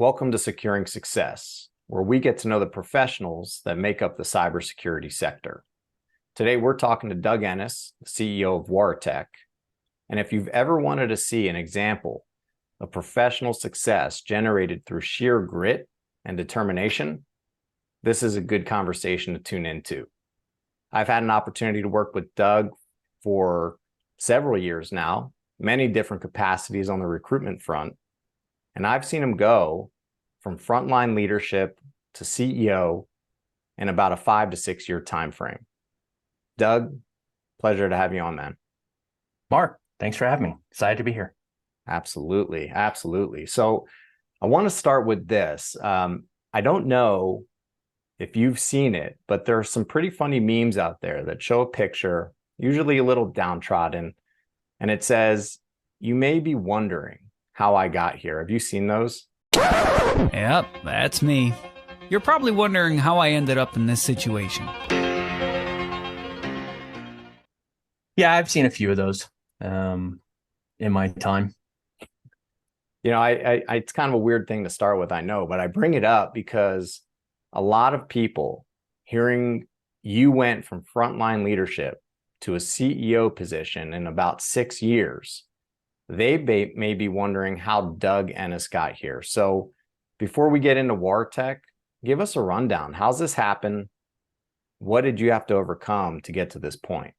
Welcome to Securing Success, where we get to know the professionals that make up the cybersecurity sector. Today, we're talking to Doug Ennis, the CEO of Waratek. And if you've ever wanted to see an example of professional success generated through sheer grit and determination, this is a good conversation to tune into. I've had an opportunity to work with Doug for several years now, many different capacities on the recruitment front, and I've seen him go from frontline leadership to CEO in about a 5 to 6 year time frame. Doug, pleasure to have you on, man. Mark, thanks for having me. Excited to be here. Absolutely. So I want to start with this. I don't know if you've seen it, but there are some pretty funny memes out there that show a picture, usually a little downtrodden, and it says, "You may be wondering how I got here." Have you seen those? Yep, that's me. You're probably wondering how I ended up in this situation. Yeah, I've seen a few of those in my time. You know, it's kind of a weird thing to start with, I know, but I bring it up because a lot of people hearing you went from frontline leadership to a CEO position in about 6 years, they may be wondering how Doug Ennis got here. So before we get into Waratek, give us a rundown. How's this happen? What did you have to overcome to get to this point?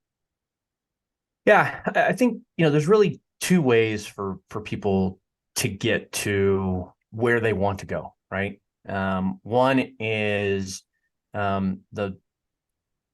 Yeah, I think, there's really two ways for people to get to where they want to go, right? One is the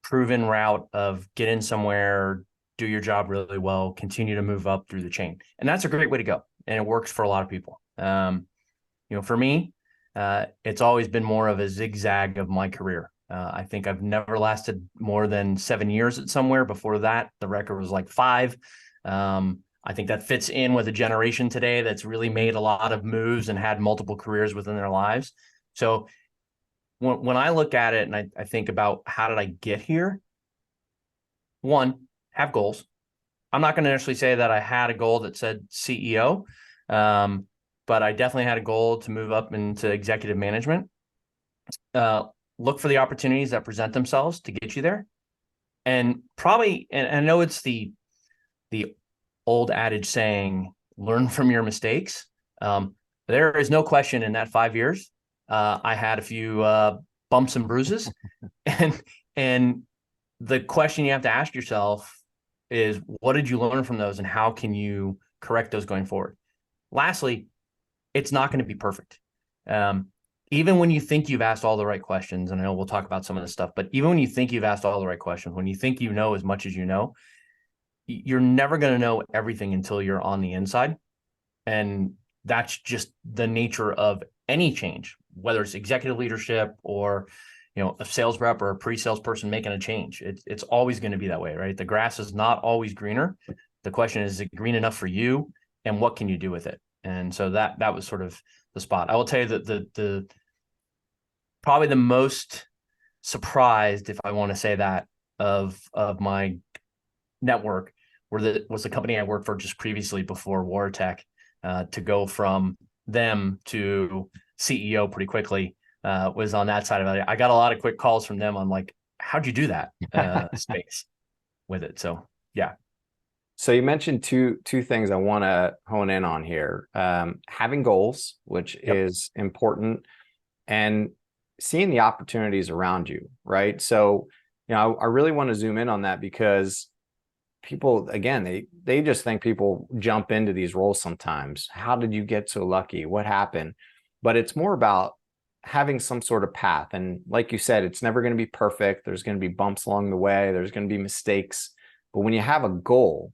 proven route of get in somewhere, do your job really well, continue to move up through the chain. And that's a great way to go. And it works for a lot of people. For me, it's always been more of a zigzag of my career. I think I've never lasted more than 7 years at somewhere. Before that, the record was like 5. I think that fits in with a generation today that's really made a lot of moves and had multiple careers within their lives. So when I look at it and I think about how did I get here, one, have goals. I'm not going to necessarily say that I had a goal that said CEO, but I definitely had a goal to move up into executive management. Look for the opportunities that present themselves to get you there. And probably, and I know it's the old adage saying, learn from your mistakes. There is no question in that 5 years, I had a few bumps and bruises. and the question you have to ask yourself is, what did you learn from those and how can you correct those going forward? Lastly, it's not going to be perfect. Even when you think you've asked all the right questions, and I know we'll talk about some of this stuff, but even when you think you've asked all the right questions, when you think you know as much as you know, you're never going to know everything until you're on the inside. And that's just the nature of any change, whether it's executive leadership or a sales rep or a pre-sales person making a change. It's always going to be that way, right? The grass is not always greener. The question is it green enough for you, and what can you do with it? And so that was sort of the spot. I will tell you that the probably the most surprised, if I want to say that, of my network was the company I worked for just previously before Waratek, to go from them to CEO pretty quickly. Was on that side of it. I got a lot of quick calls from them on like, how'd you do that space with it? So, yeah. So you mentioned two things I want to hone in on here. Having goals, which is important, and seeing the opportunities around you, right? So, I really want to zoom in on that because people, again, they just think people jump into these roles sometimes. How did you get so lucky? What happened? But it's more about having some sort of path. And like you said, it's never going to be perfect. There's going to be bumps along the way. There's going to be mistakes. But when you have a goal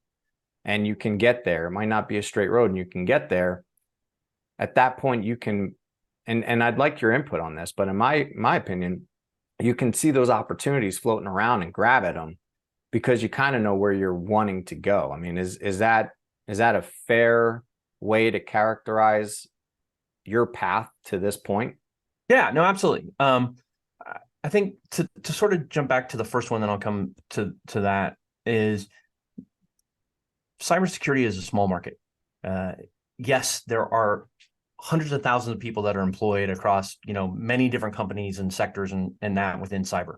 and you can get there, it might not be a straight road and you can get there. At that point, you can, and I'd like your input on this, but in my opinion, you can see those opportunities floating around and grab at them because you kind of know where you're wanting to go. I mean, is that a fair way to characterize your path to this point? Yeah, no, absolutely. I think to sort of jump back to the first one, then I'll come to that, is cybersecurity is a small market. Yes, there are hundreds of thousands of people that are employed across, many different companies and sectors and that within cyber.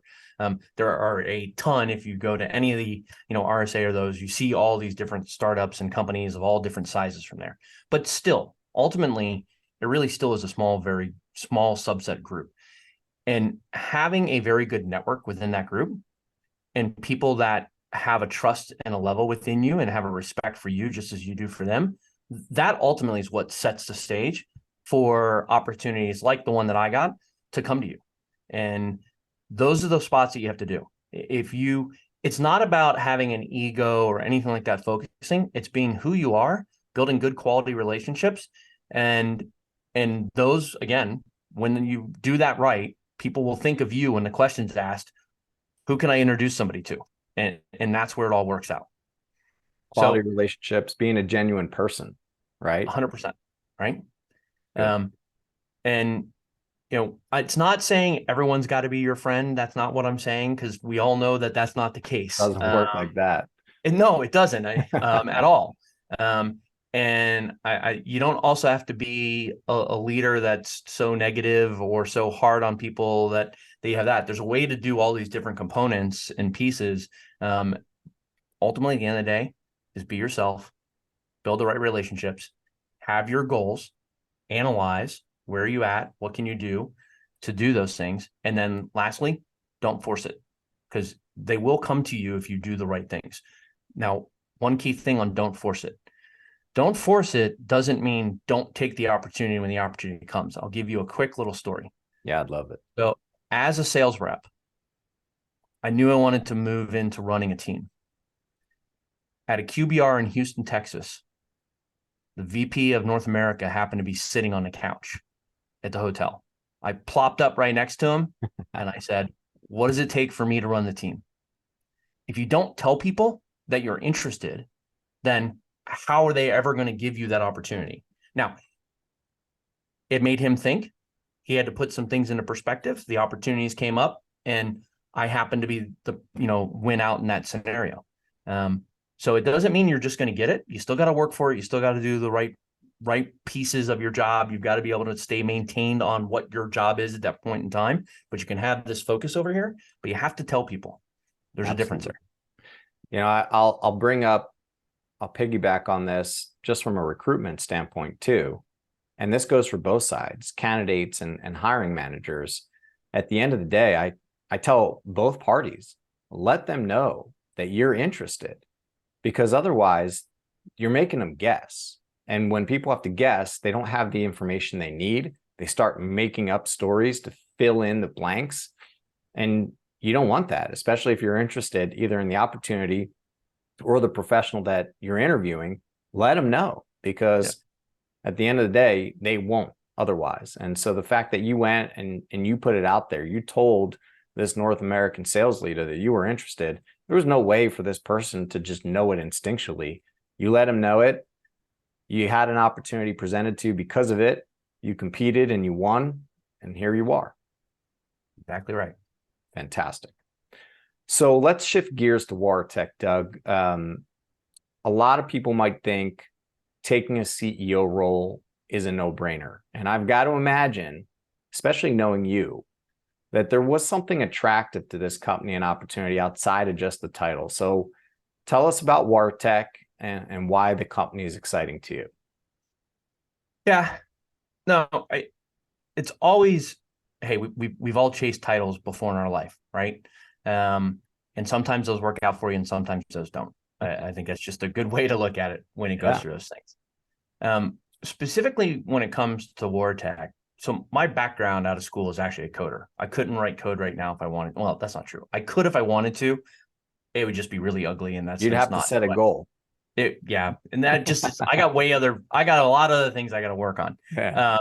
There are a ton. If you go to any of the, RSA or those, you see all these different startups and companies of all different sizes from there. But still, ultimately, it really still is a small, very small subset group. And having a very good network within that group and people that have a trust and a level within you and have a respect for you just as you do for them, that ultimately is what sets the stage for opportunities like the one that I got to come to you. And those are the spots that you have to do. It's not about having an ego or anything like that focusing. It's being who you are, building good quality relationships. And those, again, when you do that right, people will think of you when the question's asked, who can I introduce somebody to? And that's where it all works out. Quality relationships, being a genuine person, right? 100%, right? Good. And it's not saying everyone's got to be your friend. That's not what I'm saying, because we all know that that's not the case. Doesn't work like that. No, it doesn't at all. And you don't also have to be a leader that's so negative or so hard on people that you have that. There's a way to do all these different components and pieces. Ultimately, at the end of the day, is be yourself, build the right relationships, have your goals, analyze where are you at, what can you do to do those things, and then lastly, don't force it, because they will come to you if you do the right things. Now, one key thing on don't force it. Don't force it doesn't mean don't take the opportunity when the opportunity comes. I'll give you a quick little story. Yeah, I'd love it. So as a sales rep, I knew I wanted to move into running a team. At a QBR in Houston, Texas, the VP of North America happened to be sitting on the couch at the hotel. I plopped up right next to him and I said, what does it take for me to run the team? If you don't tell people that you're interested, then how are they ever going to give you that opportunity? Now, it made him think. He had to put some things into perspective. The opportunities came up and I happened to be the, win out in that scenario. So it doesn't mean you're just going to get it. You still got to work for it. You still got to do the right pieces of your job. You've got to be able to stay maintained on what your job is at that point in time, but you can have this focus over here, but you have to tell people there's Absolutely. a difference there. I'll piggyback on this just from a recruitment standpoint too. And this goes for both sides, candidates and hiring managers. At the end of the day, I tell both parties, let them know that you're interested, because otherwise you're making them guess. And when people have to guess, they don't have the information they need. They start making up stories to fill in the blanks. And you don't want that, especially if you're interested either in the opportunity or the professional that you're interviewing. Let them know, because at the end of the day, they won't otherwise. And so the fact that you went and you put it out there, you told this North American sales leader that you were interested, there was no way for this person to just know it instinctually. You let them know it. You had an opportunity presented to you because of it. You competed and you won, and here you are. Exactly right. Fantastic. So let's shift gears to Waratek, Doug. A lot of people might think taking a CEO role is a no-brainer. And I've got to imagine, especially knowing you, that there was something attractive to this company and opportunity outside of just the title. So tell us about Waratek and why the company is exciting to you. Yeah, no, it's always, hey, we've all chased titles before in our life, right? And sometimes those work out for you and sometimes those don't. I think that's just a good way to look at it when it goes through those things. Specifically when it comes to Waratek, so my background out of school is actually a coder. I couldn't write code right now if I wanted. Well, that's not true. I could if I wanted to. It would just be really ugly, and that's you'd have to set a goal. And that just is, I got a lot of other things I got to work on. Yeah.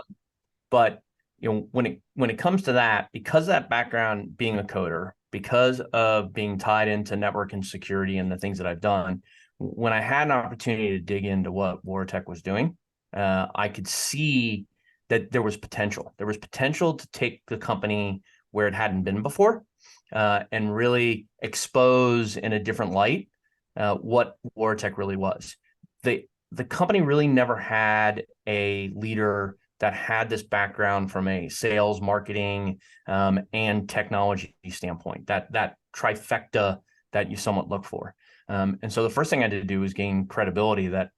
But when it comes to that, because of that background being a coder, because of being tied into network and security and the things that I've done, when I had an opportunity to dig into what Waratek was doing, I could see that there was potential. There was potential to take the company where it hadn't been before, and really expose in a different light what Waratek really was. The company really never had a leader that had this background from a sales, marketing, and technology standpoint, that trifecta that you somewhat look for. And so the first thing I did to do was gain credibility that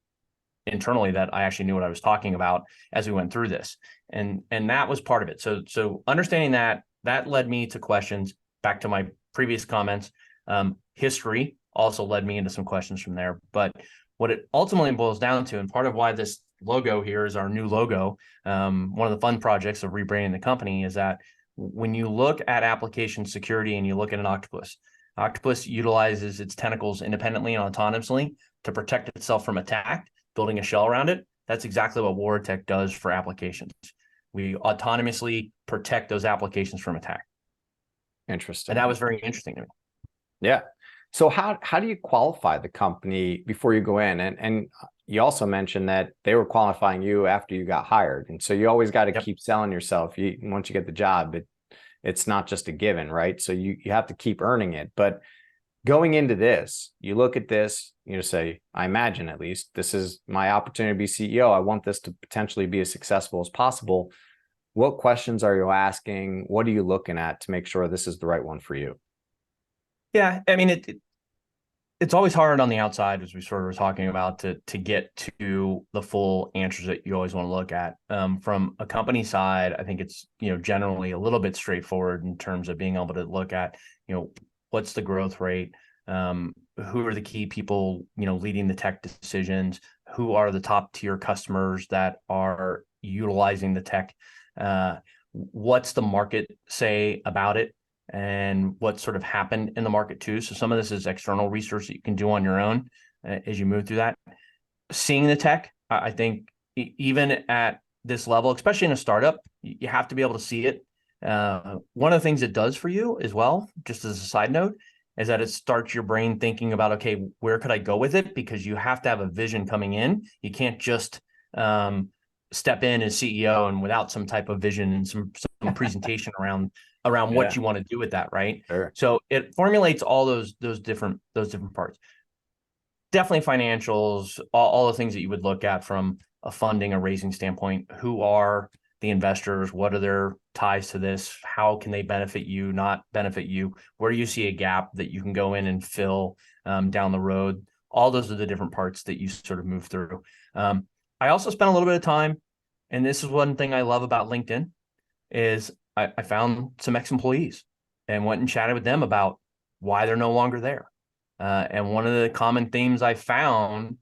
internally that I actually knew what I was talking about as we went through this. And that was part of it. So understanding that led me to questions back to my previous comments. History also led me into some questions from there. But what it ultimately boils down to, and part of why this logo here is our new logo, one of the fun projects of rebranding the company, is that when you look at application security and you look at an octopus utilizes its tentacles independently and autonomously to protect itself from attack, building a shell around it. That's exactly what Waratek does for applications. We autonomously protect those applications from attack. Interesting. And that was very interesting to me. Yeah. So how do you qualify the company before you go in? And you also mentioned that they were qualifying you after you got hired. And so you always got to keep selling yourself. Once you get the job, it's not just a given, right? So you have to keep earning it. But going into this, you look at this, you say, I imagine at least, this is my opportunity to be CEO. I want this to potentially be as successful as possible. What questions are you asking? What are you looking at to make sure this is the right one for you? Yeah, I mean, it's always hard on the outside, as we sort of were talking about, to get to the full answers that you always want to look at. From a company side, I think it's generally a little bit straightforward in terms of being able to look at what's the growth rate, who are the key people leading the tech decisions, who are the top tier customers that are utilizing the tech, what's the market say about it, and what sort of happened in the market too. So some of this is external research that you can do on your own as you move through that. Seeing the tech, I think even at this level, especially in a startup, you have to be able to see it. One of the things it does for you as well, just as a side note, is that it starts your brain thinking about, okay, where could I go with it? Because you have to have a vision coming in. You can't just step in as CEO and without some type of vision and some presentation around what you want to do with that, right? Sure. So it formulates all those different parts. Definitely financials, all the things that you would look at from a funding, a raising standpoint. Who are the investors? What are their ties to this? How can they benefit you, not benefit you? Where do you see a gap that you can go in and fill down the road? All those are the different parts that you sort of move through. I also spent a little bit of time, and this is one thing I love about LinkedIn, is I found some ex-employees and went and chatted with them about why they're no longer there. And one of the common themes I found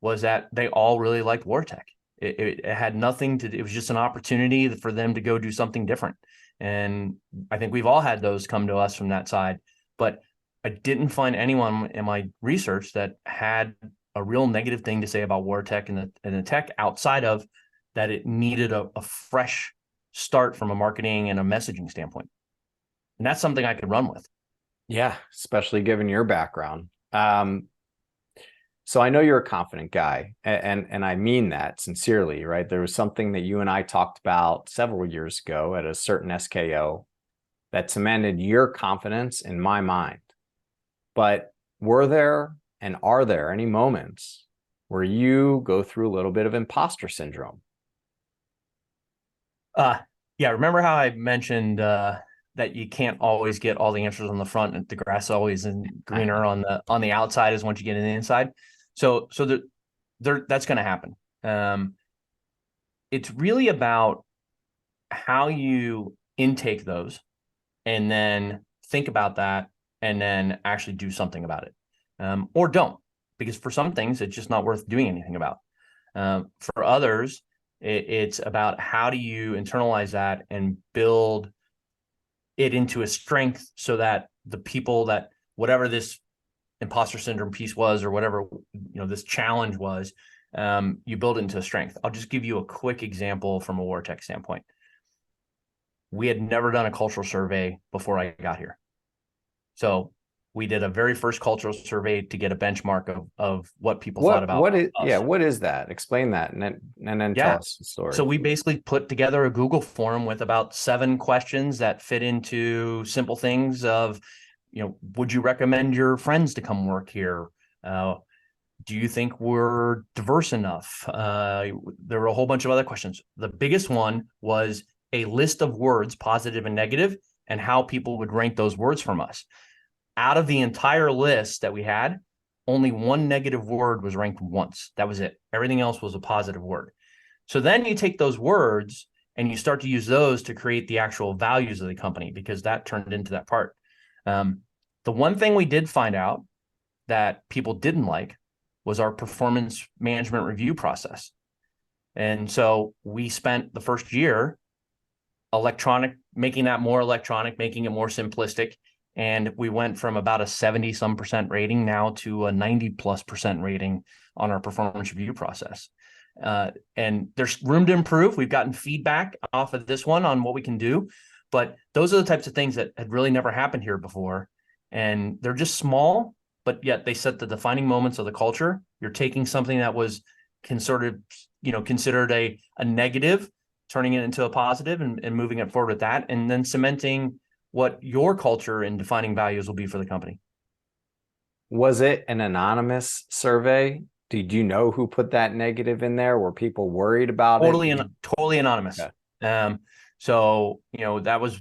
was that they all really liked Waratek. It had nothing to do, it was just an opportunity for them to go do something different. And I think we've all had those come to us from that side. But I didn't find anyone in my research that had a real negative thing to say about Waratek and the tech, outside of that it needed a fresh start from a marketing and a messaging standpoint. And that's something I could run with. Yeah, especially given your background. So I know you're a confident guy, and I mean that sincerely, right? There was something that you and I talked about several years ago at a certain SKO that cemented your confidence in my mind. But were there and are there any moments where you go through a little bit of imposter syndrome? Yeah, remember how I mentioned that you can't always get all the answers on the front, and the grass always is greener on the outside as once you get in the inside. So that's going to happen. It's really about how you intake those and then think about that and then actually do something about it, or don't, because for some things it's just not worth doing anything about. For others, it's about how do you internalize that and build it into a strength so that the people that whatever this imposter syndrome piece was, or whatever this challenge was, you build it into a strength. I'll just give you a quick example from a Waratek standpoint. We had never done a cultural survey before I got here, so we did a very first cultural survey to get a benchmark of what people thought about us. What is that? Explain that, and then tell us the story. So we basically put together a Google form with about 7 questions that fit into simple things of, would you recommend your friends to come work here? Do you think we're diverse enough? There were a whole bunch of other questions. The biggest one was a list of words, positive and negative, and how people would rank those words from us. Out of the entire list that we had, only one negative word was ranked once. That was it. Everything else was a positive word. So then you take those words and you start to use those to create the actual values of the company, because that turned into that part. The one thing we did find out that people didn't like was our performance management review process. And so we spent the first year making that more electronic, making it more simplistic. And we went from about a 70% rating now to a 90+% rating on our performance review process. And there's room to improve. We've gotten feedback off of this one on what we can do, but those are the types of things that had really never happened here before. And they're just small, but yet they set the defining moments of the culture. You're taking something that was considered a negative, turning it into a positive and moving it forward with that, and then cementing what your culture and defining values will be for the company. Was it an anonymous survey? Did you know who put that negative in there? Were people worried about it? Totally anonymous. Okay. So that was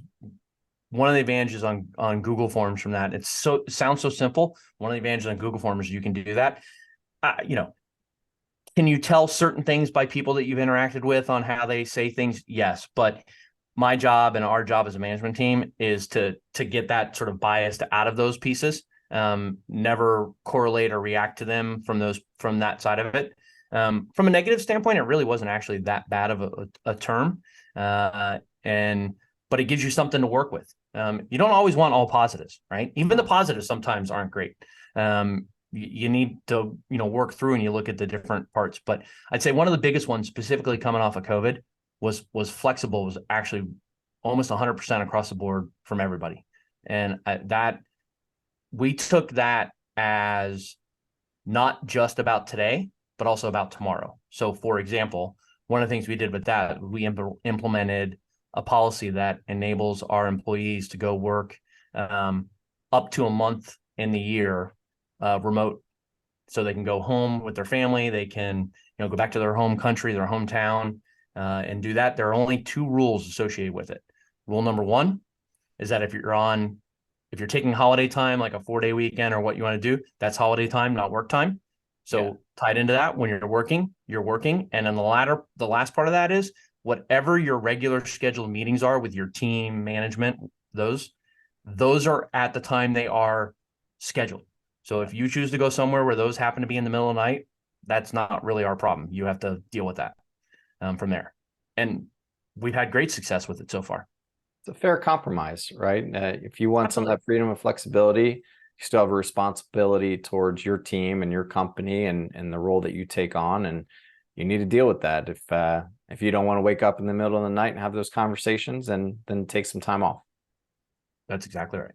one of the advantages on Google Forms from that. It sounds so simple. One of the advantages on Google Forms is you can do that. Can you tell certain things by people that you've interacted with on how they say things? Yes, but my job and our job as a management team is to get that sort of bias out of those pieces. Never correlate or react to them from that side of it. From a negative standpoint, it really wasn't actually that bad of a term, but it gives you something to work with. You don't always want all positives, right? Even the positives sometimes aren't great. You need to work through and you look at the different parts. But I'd say one of the biggest ones, specifically coming off of COVID, was flexible. Was actually almost 100% across the board from everybody, and that we took that as not just about today, but also about tomorrow. So, for example, one of the things we did with that, we implemented a policy that enables our employees to go work up to a month in the year remote, so they can go home with their family. They can go back to their home country, their hometown, and do that. There are only two rules associated with it. Rule number one is that if you're taking holiday time, like a 4-day weekend or what you want to do, that's holiday time, not work time. So tied into that, when you're working. And then the last part of that is whatever your regular scheduled meetings are with your team management, those are at the time they are scheduled. So if you choose to go somewhere where those happen to be in the middle of the night, that's not really our problem. You have to deal with that from there. And we've had great success with it so far. It's a fair compromise, right? If you want some of that freedom and flexibility, you still have a responsibility towards your team and your company and the role that you take on, and you need to deal with that. If you don't want to wake up in the middle of the night and have those conversations, then take some time off. That's exactly right.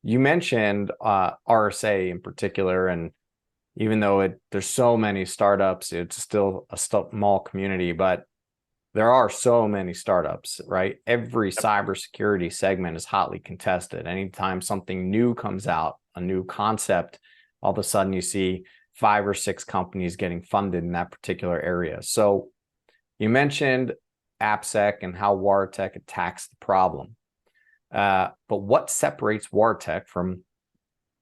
You mentioned RSA in particular, and even though there's so many startups, it's still a small community, but there are so many startups, right? Every cybersecurity segment is hotly contested. Anytime something new comes out, a new concept, all of a sudden you see 5 or 6 companies getting funded in that particular area. So you mentioned AppSec and how Waratek attacks the problem. But what separates Waratek from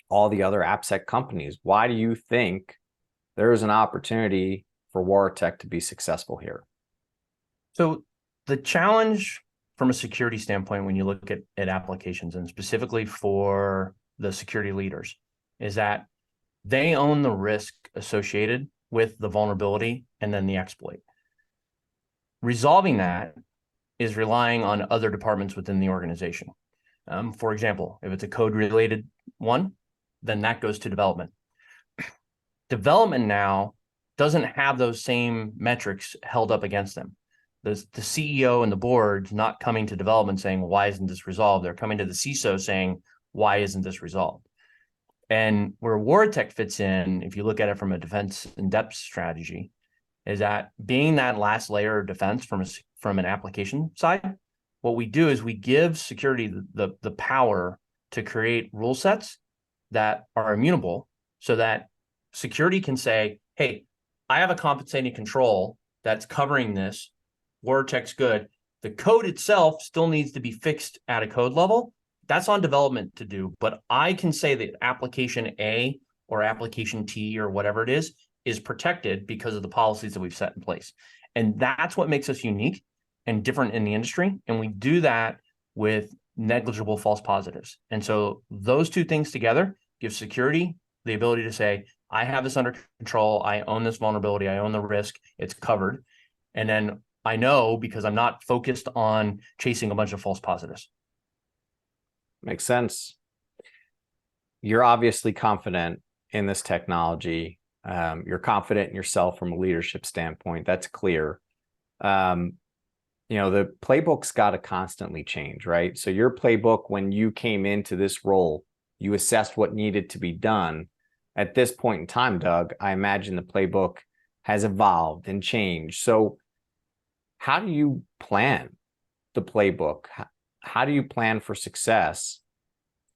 all the other AppSec companies? Why do you think there is an opportunity for Waratek to be successful here? So the challenge from a security standpoint, when you look at applications, and specifically for the security leaders, is that they own the risk associated with the vulnerability and then the exploit. Resolving that is relying on other departments within the organization. For example, if it's a code-related one, then that goes to development. Development now doesn't have those same metrics held up against them. The CEO and the board's not coming to development saying, why isn't this resolved? They're coming to the CISO saying, why isn't this resolved? And where Waratek fits in, if you look at it from a defense in depth strategy, is that being that last layer of defense from an application side, what we do is we give security the power to create rule sets that are immutable, so that security can say, hey, I have a compensating control that's covering this. Waratek's good. The code itself still needs to be fixed at a code level. That's on development to do, but I can say that application A or application T or whatever it is protected because of the policies that we've set in place. And that's what makes us unique and different in the industry. And we do that with negligible false positives. And so those two things together give security the ability to say, I have this under control. I own this vulnerability. I own the risk. It's covered. And then I know because I'm not focused on chasing a bunch of false positives. Makes sense. You're obviously confident in this technology. You're confident in yourself from a leadership standpoint. That's clear. The playbook's got to constantly change, right? So your playbook, when you came into this role, you assessed what needed to be done. At this point in time, Doug, I imagine the playbook has evolved and changed. So how do you plan the playbook? How do you plan for success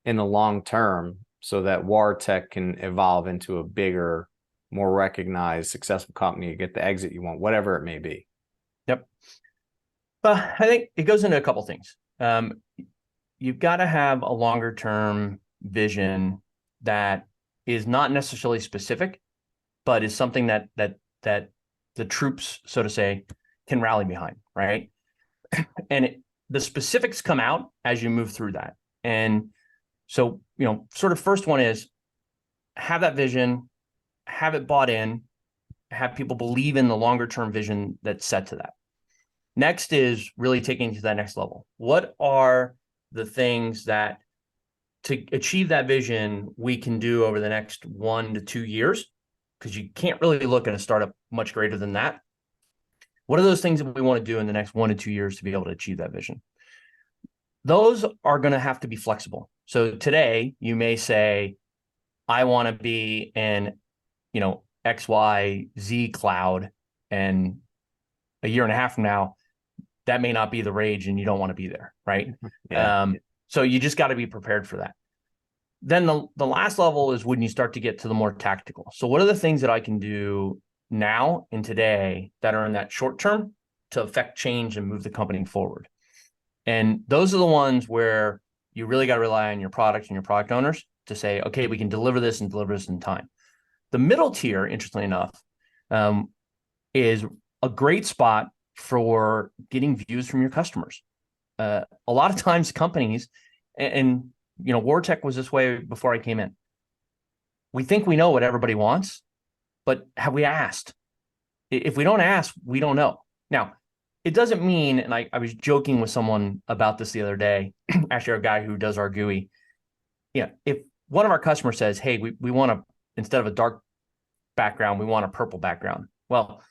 in the long term so that Waratek can evolve into a bigger, more recognized, successful company, you get the exit you want, whatever it may be? Yep. I think it goes into a couple things. You've got to have a longer term vision that is not necessarily specific, but is something that the troops, so to say, can rally behind, right? And the specifics come out as you move through that. And so, sort of first one is have that vision, have it bought in, have people believe in the longer term vision that's set to that. Next is really taking it to that next level. What are the things that to achieve that vision we can do over the next 1 to 2 years? Because you can't really look at a startup much greater than that. What are those things that we want to do in the next 1 to 2 years to be able to achieve that vision? Those are going to have to be flexible. So today you may say, I want to be in, XYZ cloud, and a year and a half from now, that may not be the rage and you don't want to be there, right? Yeah. So you just got to be prepared for that. Then the last level is when you start to get to the more tactical. So what are the things that I can do now and today that are in that short term to affect change and move the company forward? And those are the ones where you really got to rely on your product and your product owners to say, okay, we can deliver this and deliver this in time. The middle tier, interestingly enough, is a great spot for getting views from your customers. A lot of times companies, and Waratek was this way before I came in. We think we know what everybody wants, but have we asked? If we don't ask, we don't know. Now, it doesn't mean, and I was joking with someone about this the other day, actually our guy who does our GUI. If one of our customers says, hey, we want to, instead of a dark background, we want a purple background. Well,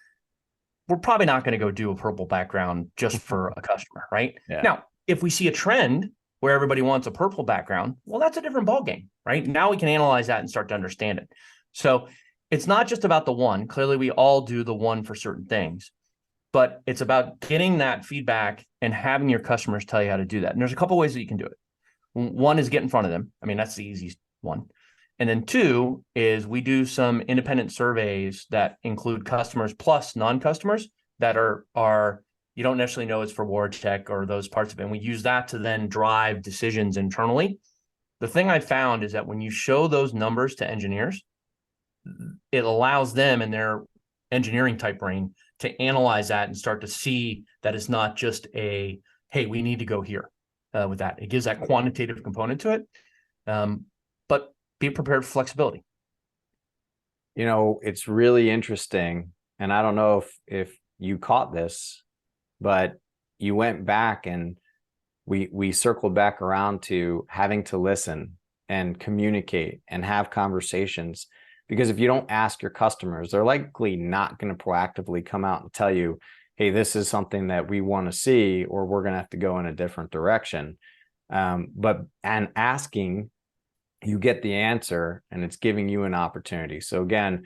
we're probably not going to go do a purple background just for a customer, right? Yeah. Now, if we see a trend where everybody wants a purple background, well, that's a different ballgame, right? Now we can analyze that and start to understand it. So it's not just about the one. Clearly, we all do the one for certain things, but it's about getting that feedback and having your customers tell you how to do that. And there's a couple ways that you can do it. One is get in front of them. I mean, that's the easiest one. And then two is we do some independent surveys that include customers plus non-customers that are you don't necessarily know it's for Waratek or those parts of it. And we use that to then drive decisions internally. The thing I found is that when you show those numbers to engineers, it allows them in their engineering type brain to analyze that and start to see that it's not just a, hey, we need to go here with that. It gives that quantitative component to it. But be prepared for flexibility. It's really interesting. And I don't know if you caught this, but you went back and we circled back around to having to listen and communicate and have conversations. Because if you don't ask your customers, they're likely not going to proactively come out and tell you, hey, this is something that we want to see, or we're going to have to go in a different direction. But asking, you get the answer and it's giving you an opportunity. So again,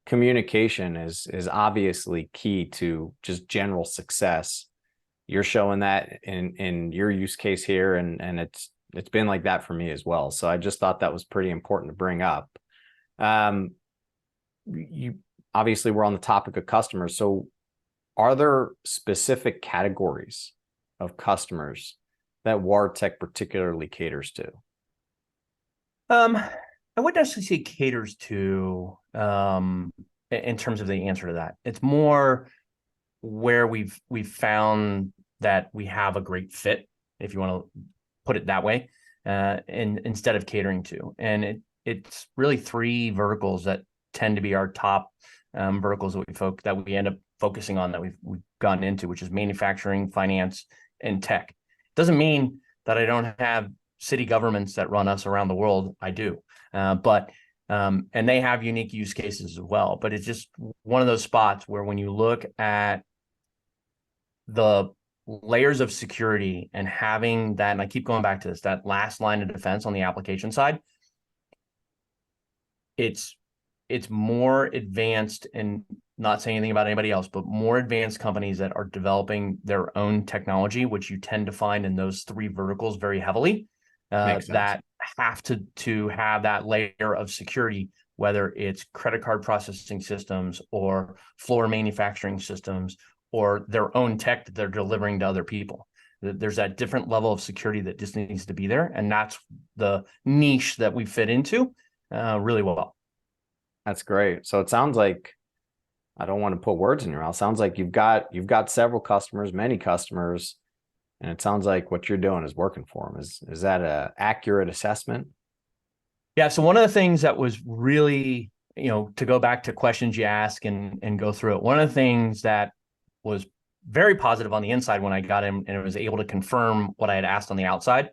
communication is obviously key to just general success. You're showing that in your use case here, and it's been like that for me as well. So I just thought that was pretty important to bring up. you obviously we're on the topic of customers. So are there specific categories of customers that Waratek particularly caters to? I wouldn't necessarily say caters to in terms of the answer to that. It's more where we've found that we have a great fit, if you want to put it that way, and instead of catering to. And it's really three verticals that tend to be our top verticals that we end up focusing on, that we've gotten into, which is manufacturing, finance, and tech. Doesn't mean that I don't have city governments that run us around the world. I do, but and they have unique use cases as well. But it's just one of those spots where when you look at the layers of security and having that, and I keep going back to this, that last line of defense on the application side, it's more advanced, and not saying anything about anybody else, but more advanced companies that are developing their own technology, which you tend to find in those three verticals very heavily, that have to have that layer of security, whether it's credit card processing systems or floor manufacturing systems or their own tech that they're delivering to other people. There's that different level of security that just needs to be there. And that's the niche that we fit into really well. That's great. So it sounds like, I don't want to put words in your mouth. Sounds like you've got several customers, many customers, and it sounds like what you're doing is working for them. Is that a accurate assessment? Yeah. So one of the things that was really, to go back to questions you ask and go through it, one of the things that was very positive on the inside when I got in and was able to confirm what I had asked on the outside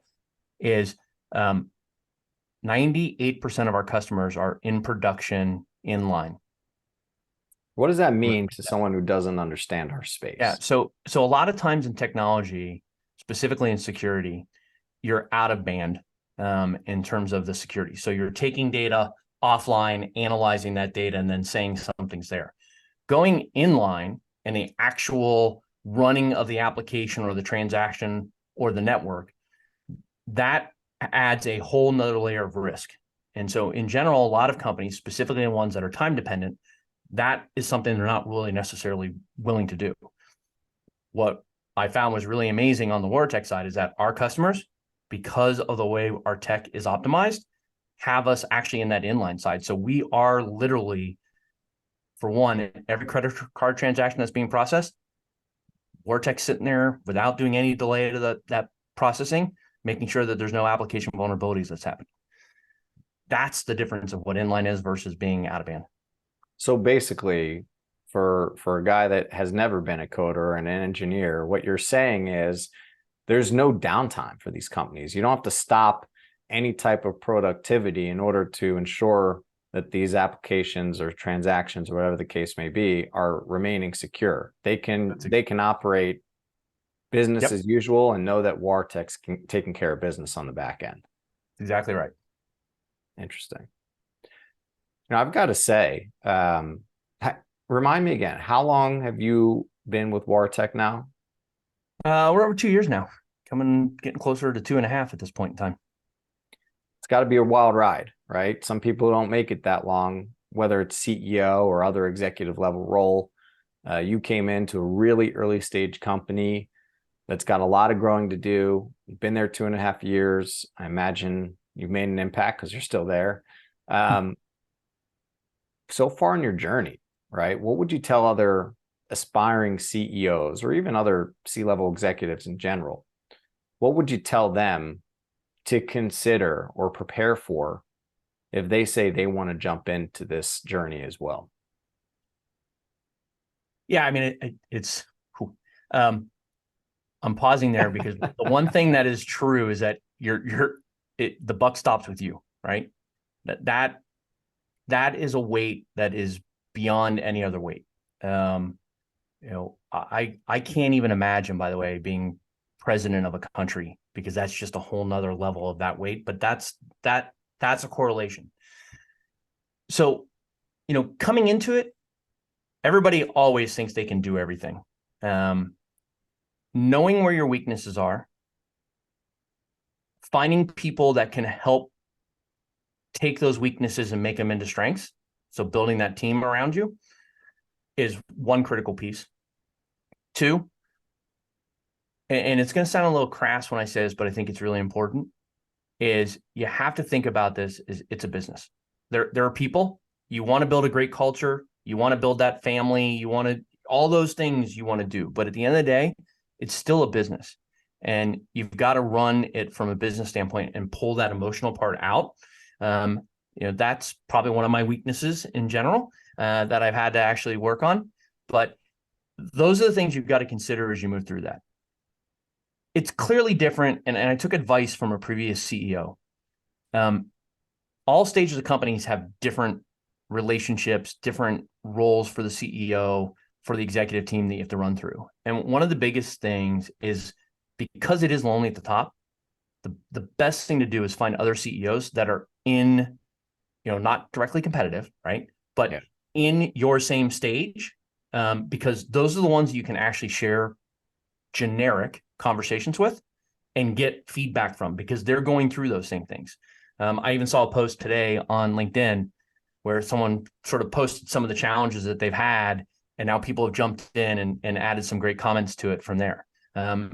is 98% of our customers are in production in line. What does that mean to someone who doesn't understand our space? Yeah. So a lot of times in technology, specifically in security, you're out of band in terms of the security. So you're taking data offline, analyzing that data, and then saying something's there. Going inline and the actual running of the application or the transaction or the network, that adds a whole nother layer of risk. And so in general, a lot of companies, specifically the ones that are time dependent, that is something they're not really necessarily willing to do. What I found was really amazing on the Waratek side is that our customers, because of the way our tech is optimized, have us actually in that inline side. So we are literally, for one, every credit card transaction that's being processed, Waratek's sitting there without doing any delay to that processing, making sure that there's no application vulnerabilities that's happening. That's the difference of what inline is versus being out of band. So basically, for a guy that has never been a coder and an engineer, what you're saying is there's no downtime for these companies. You don't have to stop any type of productivity in order to ensure that these applications or transactions, or whatever the case may be, are remaining secure. They can operate business as usual and know that Waratek's taking care of business on the back end. Exactly right. Interesting. Now, I've got to say, remind me again, how long have you been with Waratek now? We're over 2 years now, getting closer to 2.5 at this point in time. It's got to be a wild ride, right? Some people don't make it that long, whether it's CEO or other executive level role. You came into a really early stage company that's got a lot of growing to do. You've been there 2.5 years. I imagine you've made an impact because you're still there. So far in your journey, right? What would you tell other aspiring CEOs or even other C-level executives in general? What would you tell them to consider or prepare for if they say they want to jump into this journey as well? Yeah, I mean, it's I'm pausing there because the one thing that is true is that the buck stops with you, right? That is a weight that is beyond any other weight. I can't even imagine, by the way, being president of a country, because that's just a whole nother level of that weight. But that's a correlation. So, coming into it, everybody always thinks they can do everything. Knowing where your weaknesses are, finding people that can help take those weaknesses and make them into strengths, So building that team around you is one critical piece. Two, and it's going to sound a little crass when I say this, but I think it's really important, is you have to think about this as it's a business. There are people, you want to build a great culture, you want to build that family, you want to, all those things you want to do. But at the end of the day, it's still a business. And you've got to run it from a business standpoint and pull that emotional part out. That's probably one of my weaknesses in general that I've had to actually work on. But those are the things you've got to consider as you move through that. It's clearly different. And I took advice from a previous CEO. All stages of companies have different relationships, different roles for the CEO, for the executive team that you have to run through. And one of the biggest things is, because it is lonely at the top, the best thing to do is find other CEOs that are in, not directly competitive, right? But in your same stage, because those are the ones you can actually share generic conversations with and get feedback from, because they're going through those same things. I even saw a post today on LinkedIn where someone sort of posted some of the challenges that they've had, and now people have jumped in and added some great comments to it from there.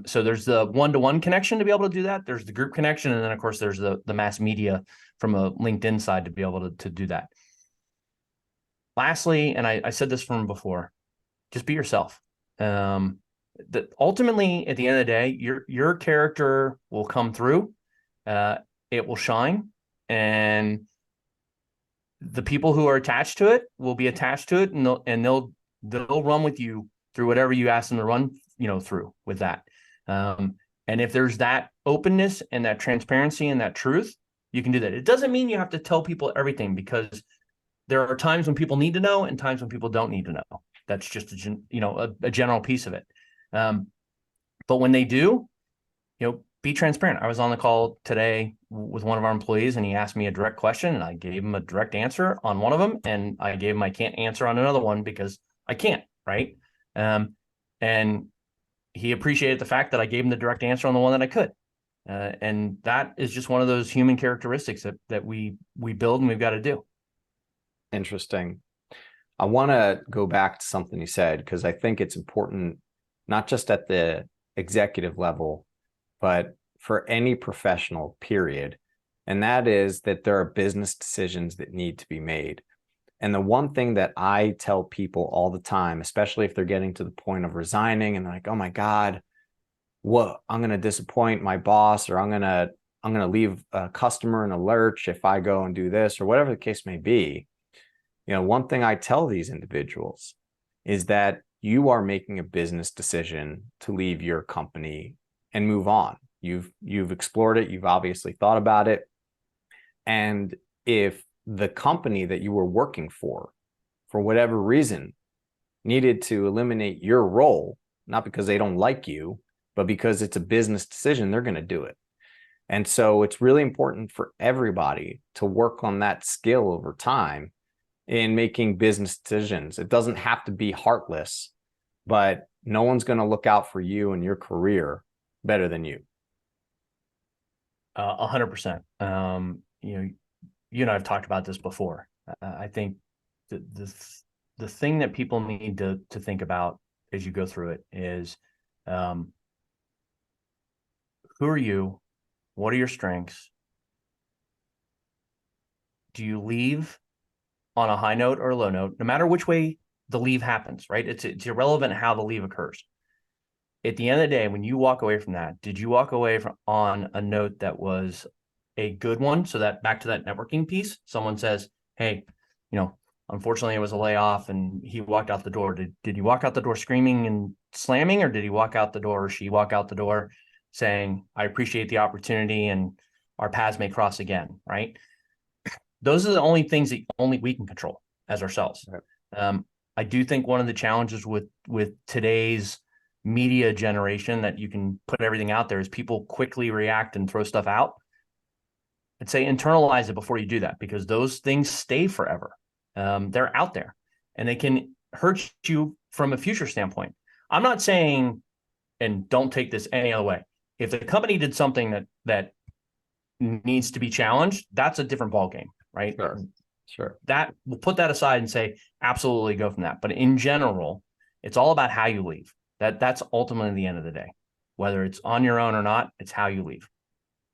So there's the one-to-one connection to be able to do that. There's the group connection. And then of course there's the mass media from a LinkedIn side to be able to do that. Lastly, and I said this from before, just be yourself. That ultimately at the end of the day, your character will come through, it will shine, and the people who are attached to it will be attached to it, and they'll run with you through whatever you ask them to run through with that. And if there's that openness and that transparency and that truth, you can do that. It doesn't mean you have to tell people everything, because there are times when people need to know and times when people don't need to know. That's just a general piece of it. But when they do, be transparent. I was on the call today with one of our employees, and he asked me a direct question, and I gave him a direct answer on one of them, and I gave him I can't answer on another one because I can't, right? And he appreciated the fact that I gave him the direct answer on the one that I could. And that is just one of those human characteristics that we build and we've got to do. Interesting. I want to go back to something you said, because I think it's important, not just at the executive level, but for any professional, period. And that is that there are business decisions that need to be made. And the one thing that I tell people all the time, especially if they're getting to the point of resigning and they're like, oh my God, what, I'm going to disappoint my boss, or I'm going to leave a customer in a lurch if I go and do this, or whatever the case may be. One thing I tell these individuals is that you are making a business decision to leave your company and move on. You've explored it. You've obviously thought about it. And if the company that you were working for whatever reason, needed to eliminate your role, not because they don't like you, but because it's a business decision, they're going to do it. And so it's really important for everybody to work on that skill over time in making business decisions. It doesn't have to be heartless, but no one's going to look out for you and your career better than you. 100%. You and I have talked about this before. I think the thing that people need to think about as you go through it is, who are you? What are your strengths? Do you leave on a high note or a low note? No matter which way the leave happens, right? It's irrelevant how the leave occurs. At the end of the day, when you walk away from that, did you walk away on a note that was a good one? So that back to that networking piece, someone says, hey, unfortunately it was a layoff and he walked out the door. Did he walk out the door screaming and slamming, or did he walk out the door, or she walk out the door saying, I appreciate the opportunity and our paths may cross again, right? Those are the only things that only we can control as ourselves. Right. I do think one of the challenges with today's media generation, that you can put everything out there, is people quickly react and throw stuff out. I'd say internalize it before you do that, because those things stay forever. They're out there and they can hurt you from a future standpoint. I'm not saying, and don't take this any other way, if the company did something that needs to be challenged, that's a different ballgame, right? Sure. Sure. That we'll put that aside and say, absolutely go from that. But in general, it's all about how you leave. That's ultimately the end of the day. Whether it's on your own or not, it's how you leave.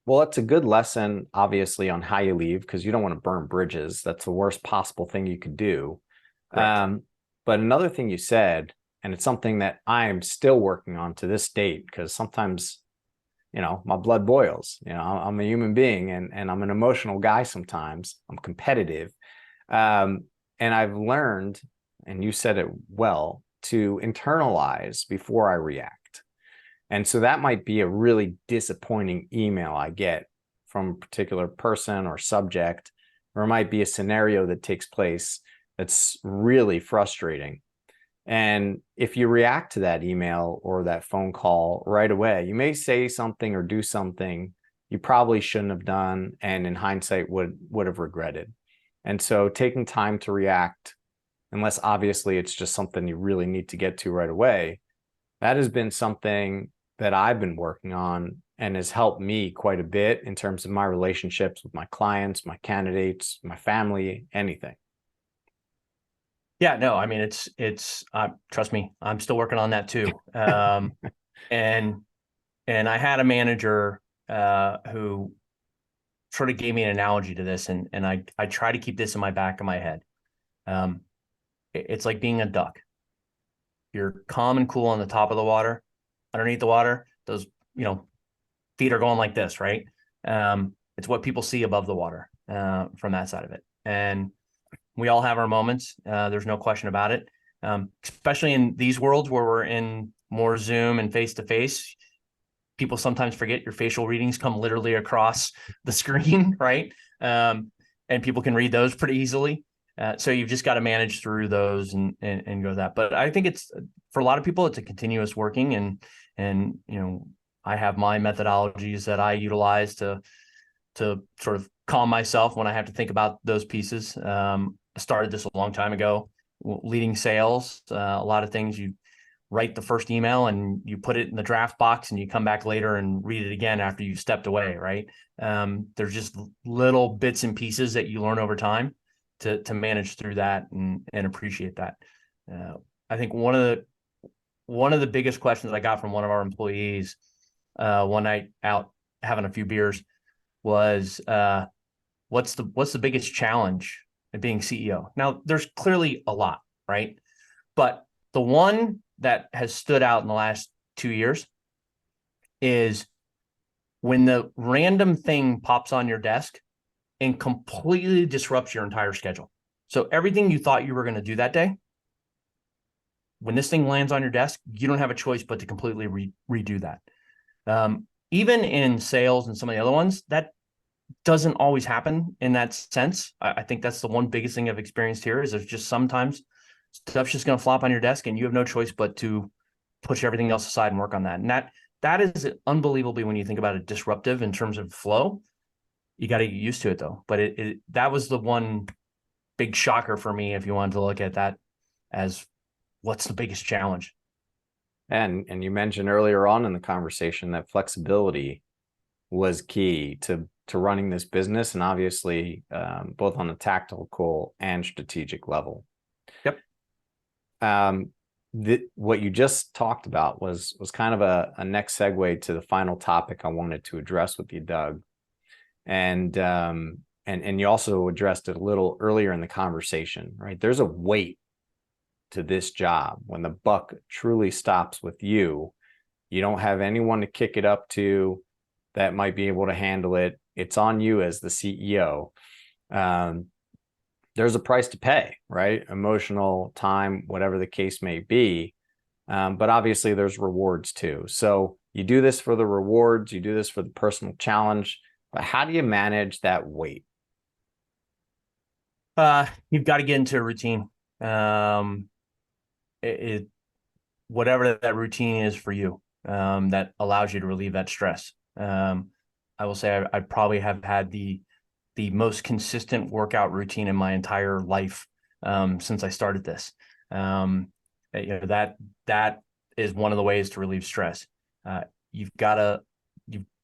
Well, it's a good lesson, obviously, on how you leave because you don't want to burn bridges. That's the worst possible thing you could do. Correct. But another thing you said, and it's something that I'm still working on to this date, because sometimes, my blood boils. I'm a human being and I'm an emotional guy sometimes. I'm competitive. And I've learned, and you said it well, to internalize before I react. And so that might be a really disappointing email I get from a particular person or subject, or it might be a scenario that takes place that's really frustrating. And if you react to that email or that phone call right away, you may say something or do something you probably shouldn't have done, and in hindsight would have regretted. And so taking time to react, unless obviously it's just something you really need to get to right away, that has been something that I've been working on and has helped me quite a bit in terms of my relationships with my clients, my candidates, my family, anything. Yeah, no, I mean, it's trust me, I'm still working on that too. And I had a manager who sort of gave me an analogy to this, and I try to keep this in my back of my head. Um, it's like being a duck. You're calm and cool on the top of the water. Underneath the water, those feet are going like this, right? It's what people see above the water from that side of it, and we all have our moments. There's no question about it. Especially in these worlds where we're in more Zoom and face to face, people sometimes forget your facial readings come literally across the screen, right? And people can read those pretty easily. So you've just got to manage through those and go that. But I think it's, for a lot of people, it's a continuous working, and I have my methodologies that I utilize to sort of calm myself when I have to think about those pieces. I started this a long time ago, leading sales. A lot of things, you write the first email and you put it in the draft box and you come back later and read it again after you've stepped away, right? There's just little bits and pieces that you learn over time to manage through that and appreciate that. I think one of the biggest questions I got from one of our employees one night out having a few beers was, what's the biggest challenge of being CEO? Now, there's clearly a lot, right? But the one that has stood out in the last 2 years is when the random thing pops on your desk and completely disrupts your entire schedule. So everything you thought you were going to do that day, when this thing lands on your desk, you don't have a choice but to completely redo that. Even in sales and some of the other ones, that doesn't always happen in that sense. I think that's the one biggest thing I've experienced here is there's just sometimes stuff's just going to flop on your desk and you have no choice but to push everything else aside and work on that. And that is unbelievably, when you think about it, disruptive in terms of flow. You got to get used to it though. But that was the one big shocker for me, if you wanted to look at that as what's the biggest challenge. And you mentioned earlier on in the conversation that flexibility was key to running this business, and obviously both on a tactical and strategic level. Yep. What you just talked about was kind of a next segue to the final topic I wanted to address with you, Doug. And you also addressed it a little earlier in the conversation, right? There's a weight to this job. When the buck truly stops with you, you don't have anyone to kick it up to that might be able to handle it. It's on you as the CEO. There's a price to pay, right? Emotional, time, whatever the case may be. But obviously there's rewards too. So you do this for the rewards, you do this for the personal challenge, but how do you manage that weight? You've got to get into a routine. Whatever that routine is for you, that allows you to relieve that stress. I will say I probably have had the most consistent workout routine in my entire life since I started this. That is one of the ways to relieve stress. You've got to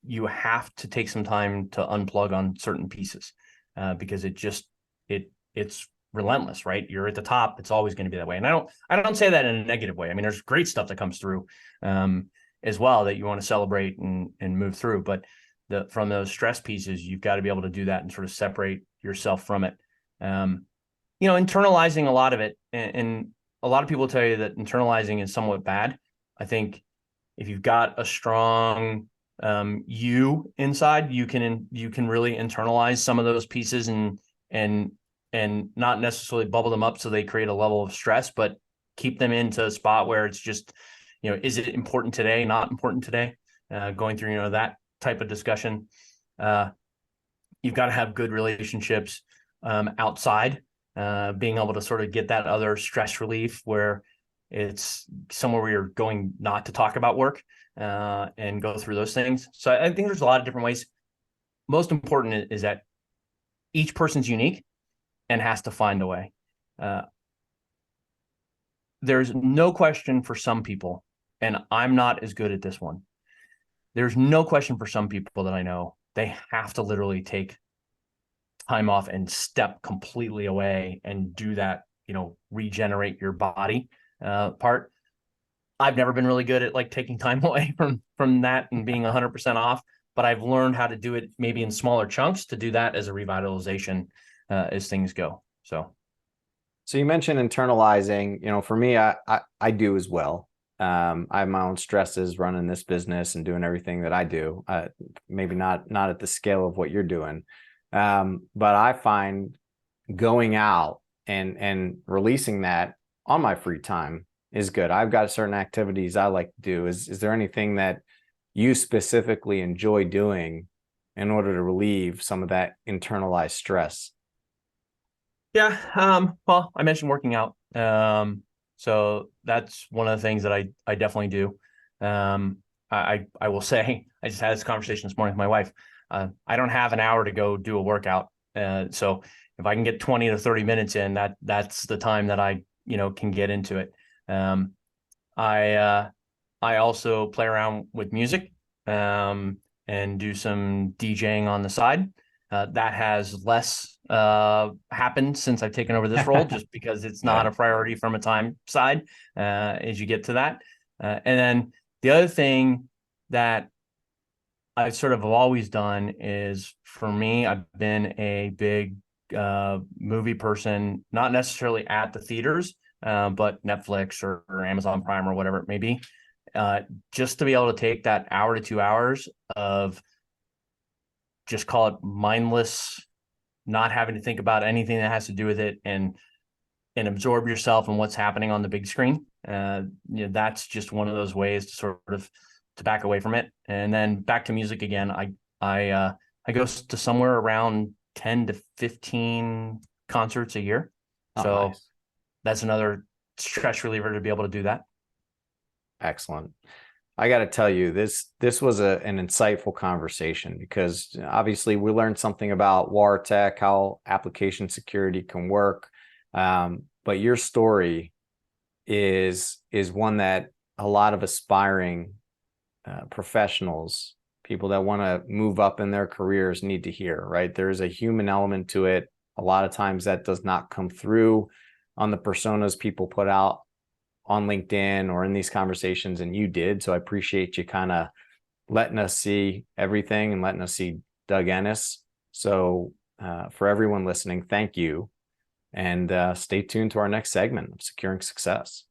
you have to take some time to unplug on certain pieces because it it's relentless, right? You're at the top. It's always going to be that way. And I don't say that in a negative way. I mean, there's great stuff that comes through as well that you want to celebrate and move through. But from those stress pieces, you've got to be able to do that and sort of separate yourself from it. Internalizing a lot of it, and a lot of people tell you that internalizing is somewhat bad. I think if you've got a strong you inside, you can really internalize some of those pieces and not necessarily bubble them up so they create a level of stress, but keep them into a spot where it's just, is it important today, not important today? Going through, that type of discussion. You've got to have good relationships outside, being able to sort of get that other stress relief where it's somewhere where you're going not to talk about work and go through those things. So I think there's a lot of different ways. Most important is that each person's unique and has to find a way. There's no question for some people, and I'm not as good at this one. There's no question for some people that I know, they have to literally take time off and step completely away and do that, regenerate your body part. I've never been really good at like taking time away from that and being 100% off, but I've learned how to do it maybe in smaller chunks to do that as a revitalization as things go. So you mentioned internalizing. For me, I do as well. I have my own stresses running this business and doing everything that I do. Maybe not at the scale of what you're doing, but I find going out and releasing that on my free time is good. I've got certain activities I like to do. Is there anything that you specifically enjoy doing in order to relieve some of that internalized stress? Yeah. Well, I mentioned working out. So that's one of the things that I definitely do. I will say, I just had this conversation this morning with my wife. I don't have an hour to go do a workout. So if I can get 20 to 30 minutes in, that's the time that I, can get into it. I also play around with music, and do some DJing on the side. That has less happened since I've taken over this role, just because it's not a priority from a time side as you get to that. And then the other thing that I sort of always done is, for me, I've been a big movie person, not necessarily at the theaters, but Netflix or Amazon Prime or whatever it may be, just to be able to take that hour to 2 hours of, just call it mindless, not having to think about anything that has to do with it, and absorb yourself in what's happening on the big screen. That's just one of those ways to sort of to back away from it. And then back to music again. I go to somewhere around 10 to 15 concerts a year. Oh, so nice. That's another stress reliever to be able to do that. Excellent. I got to tell you, this was an insightful conversation, because obviously we learned something about Waratek, how application security can work. But your story is one that a lot of aspiring professionals, people that want to move up in their careers, need to hear, right? There's a human element to it. A lot of times that does not come through on the personas people put out on LinkedIn or in these conversations, and you did. So I appreciate you kind of letting us see everything and letting us see Doug Ennis. So for everyone listening, thank you. And stay tuned to our next segment of Securing Success.